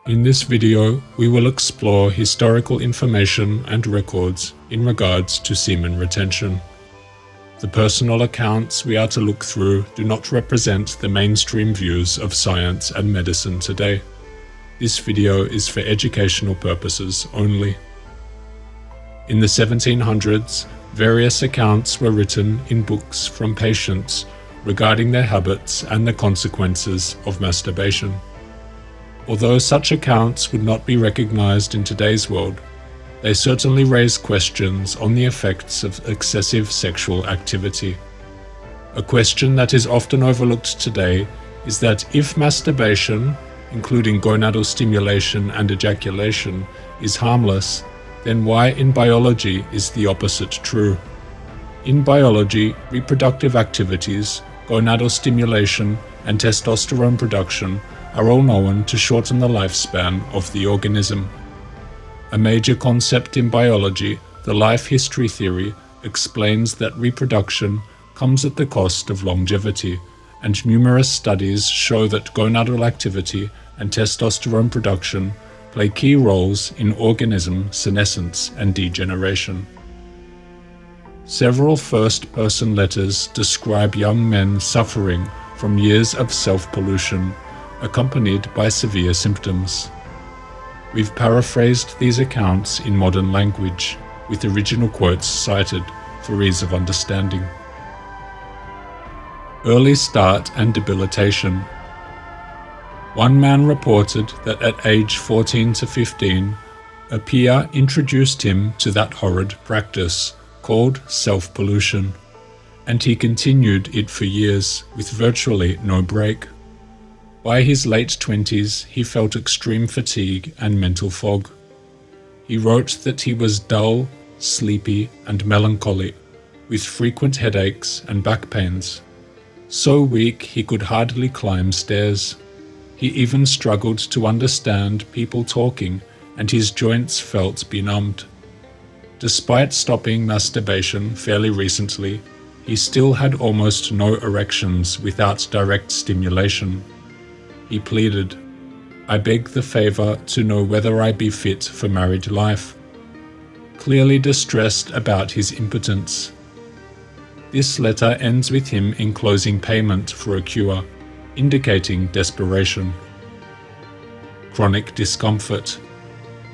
In this video, we will explore historical information and records in regards to semen retention. The personal accounts we are to look through do not represent the mainstream views of science and medicine today. This video is for educational purposes only. In the 1700s, various accounts were written in books from patients regarding their habits and the consequences of masturbation. Although such accounts would not be recognized in today's world, they certainly raise questions on the effects of excessive sexual activity. A question that is often overlooked today is that if masturbation, including gonadal stimulation and ejaculation, is harmless, then why in biology is the opposite true? In biology, reproductive activities, gonadal stimulation, and testosterone production are all known to shorten the lifespan of the organism. A major concept in biology, the life history theory, explains that reproduction comes at the cost of longevity, and numerous studies show that gonadal activity and testosterone production play key roles in organism senescence and degeneration. Several first-person letters describe young men suffering from years of self-pollution, accompanied by severe symptoms. We've paraphrased these accounts in modern language, with original quotes cited for ease of understanding. Early start and debilitation. One man reported that at age 14 to 15, a peer introduced him to that horrid practice called self-pollution, and he continued it for years with virtually no break. By his late 20s, he felt extreme fatigue and mental fog. He wrote that he was dull, sleepy, and melancholy, with frequent headaches and back pains. So weak he could hardly climb stairs. He even struggled to understand people talking, and his joints felt benumbed. Despite stopping masturbation fairly recently, he still had almost no erections without direct stimulation. He pleaded, "I beg the favor to know whether I be fit for married life," clearly distressed about his impotence. This letter ends with him enclosing payment for a cure, indicating desperation. Chronic discomfort.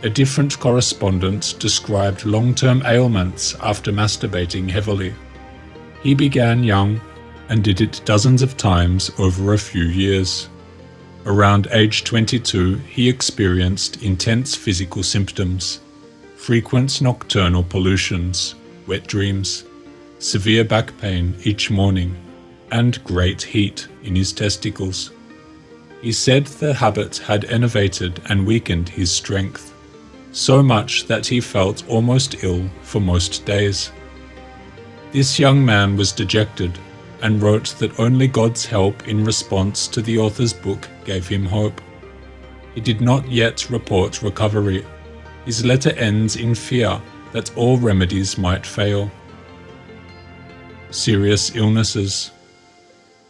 A different correspondent described long-term ailments after masturbating heavily. He began young and did it dozens of times over a few years. Around age 22, he experienced intense physical symptoms, frequent nocturnal pollutions, wet dreams, severe back pain each morning, and great heat in his testicles. He said the habit had enervated and weakened his strength, so much that he felt almost ill for most days. This young man was dejected and wrote that only God's help in response to the author's book gave him hope. He did not yet report recovery. His letter ends in fear that all remedies might fail. Serious illnesses.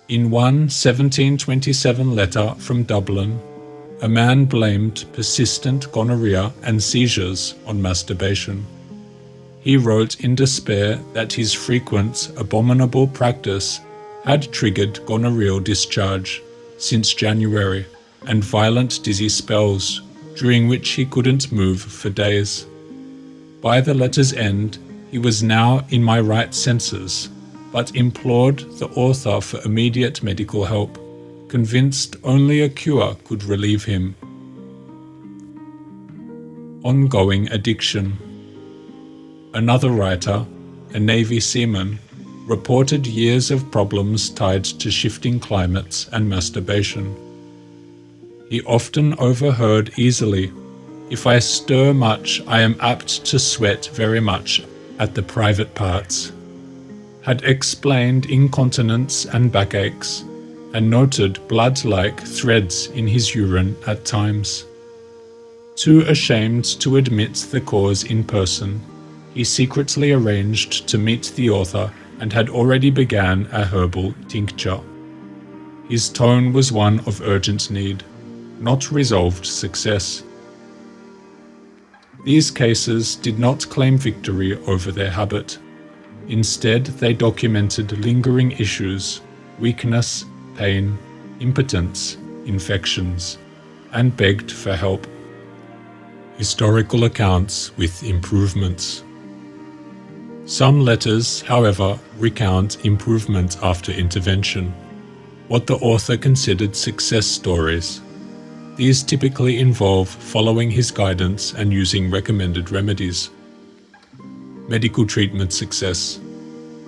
In one 1727 letter from Dublin, a man blamed persistent gonorrhea and seizures on masturbation. He wrote in despair that his frequent, abominable practice had triggered gonorrheal discharge since January and violent dizzy spells, during which he couldn't move for days. By the letter's end, he was now in my right senses, but implored the author for immediate medical help, convinced only a cure could relieve him. Ongoing addiction. Another writer, a Navy seaman, reported years of problems tied to shifting climates and masturbation. He often overheard easily, "If I stir much, I am apt to sweat very much at the private parts," had explained incontinence and backaches, and noted blood-like threads in his urine at times. Too ashamed to admit the cause in person, he secretly arranged to meet the author and had already begun a herbal tincture. His tone was one of urgent need, not resolved success. These cases did not claim victory over their habit. Instead, they documented lingering issues, weakness, pain, impotence, infections, and begged for help. Historical accounts with improvements. Some letters, however, recount improvement after intervention, what the author considered success stories. These typically involve following his guidance and using recommended remedies. Medical treatment success.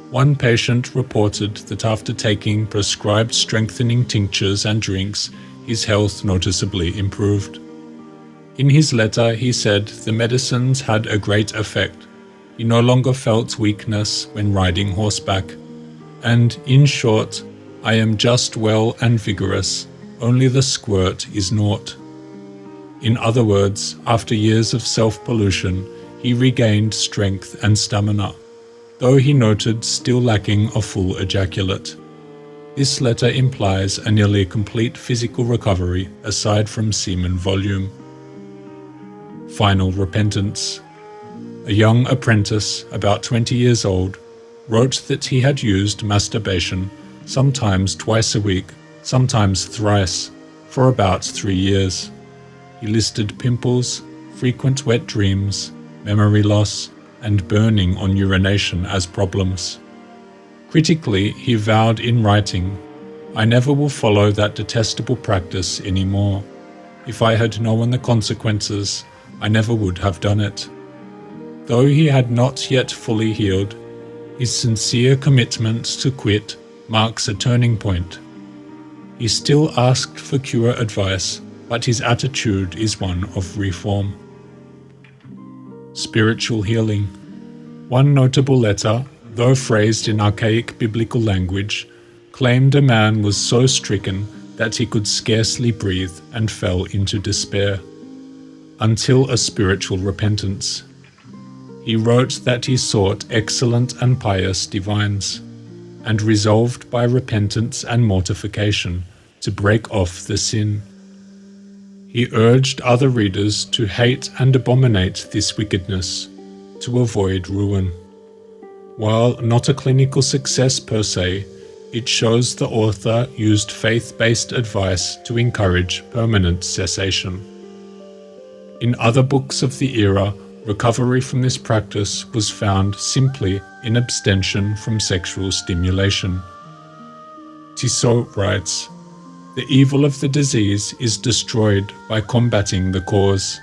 One patient reported that after taking prescribed strengthening tinctures and drinks, his health noticeably improved. In his letter, he said the medicines had a great effect. He no longer felt weakness when riding horseback. And, in short, I am just well and vigorous, only the squirt is naught. In other words, after years of self-pollution, he regained strength and stamina, though he noted still lacking a full ejaculate. This letter implies a nearly complete physical recovery aside from semen volume. Final repentance. A young apprentice, about 20 years old, wrote that he had used masturbation, sometimes twice a week, sometimes thrice, for about 3 years. He listed pimples, frequent wet dreams, memory loss, and burning on urination as problems. Critically, he vowed in writing, "I never will follow that detestable practice anymore. If I had known the consequences, I never would have done it." Though he had not yet fully healed, his sincere commitment to quit marks a turning point. He still asked for cure advice, but his attitude is one of reform. Spiritual healing. One notable letter, though phrased in archaic biblical language, claimed a man was so stricken that he could scarcely breathe and fell into despair, until a spiritual repentance. He wrote that he sought excellent and pious divines, and resolved by repentance and mortification to break off the sin. He urged other readers to hate and abominate this wickedness, to avoid ruin. While not a clinical success per se, it shows the author used faith-based advice to encourage permanent cessation. In other books of the era, recovery from this practice was found simply in abstention from sexual stimulation. Tissot writes, "The evil of the disease is destroyed by combating the cause.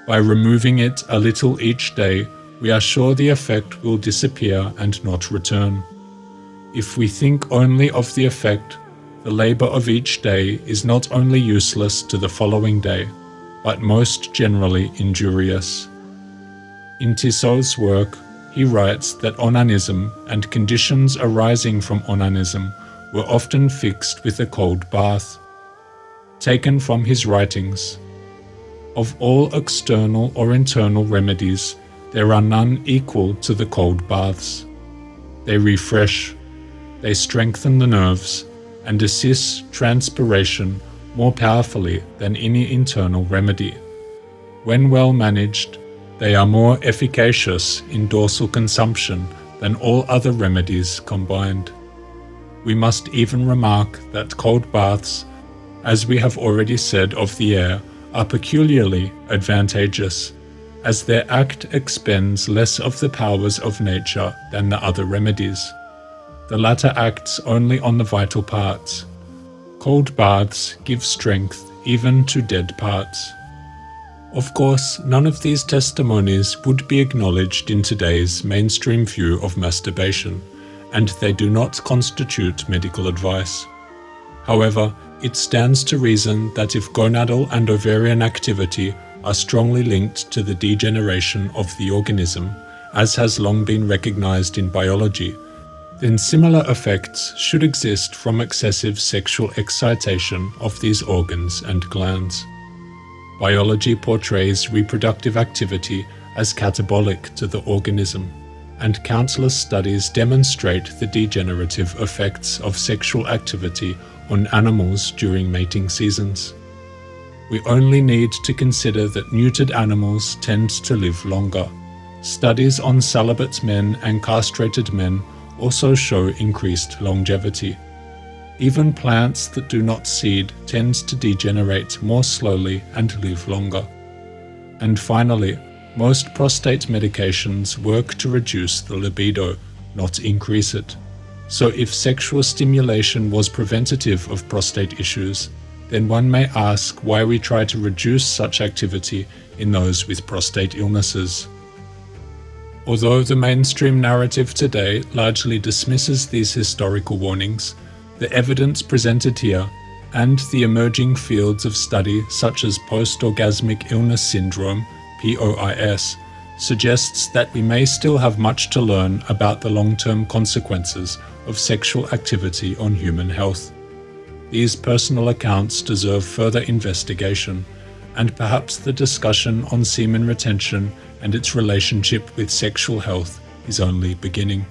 By removing it a little each day, we are sure the effect will disappear and not return. If we think only of the effect, the labor of each day is not only useless to the following day, but most generally injurious." In Tissot's work, he writes that onanism and conditions arising from onanism were often fixed with a cold bath. Taken from his writings, "Of all external or internal remedies, there are none equal to the cold baths. They refresh, they strengthen the nerves, and assist transpiration more powerfully than any internal remedy. When well managed, they are more efficacious in dorsal consumption than all other remedies combined. We must even remark that cold baths, as we have already said of the air, are peculiarly advantageous, as their act expends less of the powers of nature than the other remedies. The latter acts only on the vital parts. Cold baths give strength even to dead parts." Of course, none of these testimonies would be acknowledged in today's mainstream view of masturbation, and they do not constitute medical advice. However, it stands to reason that if gonadal and ovarian activity are strongly linked to the degeneration of the organism, as has long been recognized in biology, then similar effects should exist from excessive sexual excitation of these organs and glands. Biology portrays reproductive activity as catabolic to the organism, and countless studies demonstrate the degenerative effects of sexual activity on animals during mating seasons. We only need to consider that neutered animals tend to live longer. Studies on celibate men and castrated men also show increased longevity. Even plants that do not seed tend to degenerate more slowly and live longer. And finally, most prostate medications work to reduce the libido, not increase it. So if sexual stimulation was preventative of prostate issues, then one may ask why we try to reduce such activity in those with prostate illnesses. Although the mainstream narrative today largely dismisses these historical warnings, the evidence presented here and the emerging fields of study such as post-orgasmic illness syndrome, POIS, suggests that we may still have much to learn about the long-term consequences of sexual activity on human health. These personal accounts deserve further investigation, and perhaps the discussion on semen retention and its relationship with sexual health is only beginning.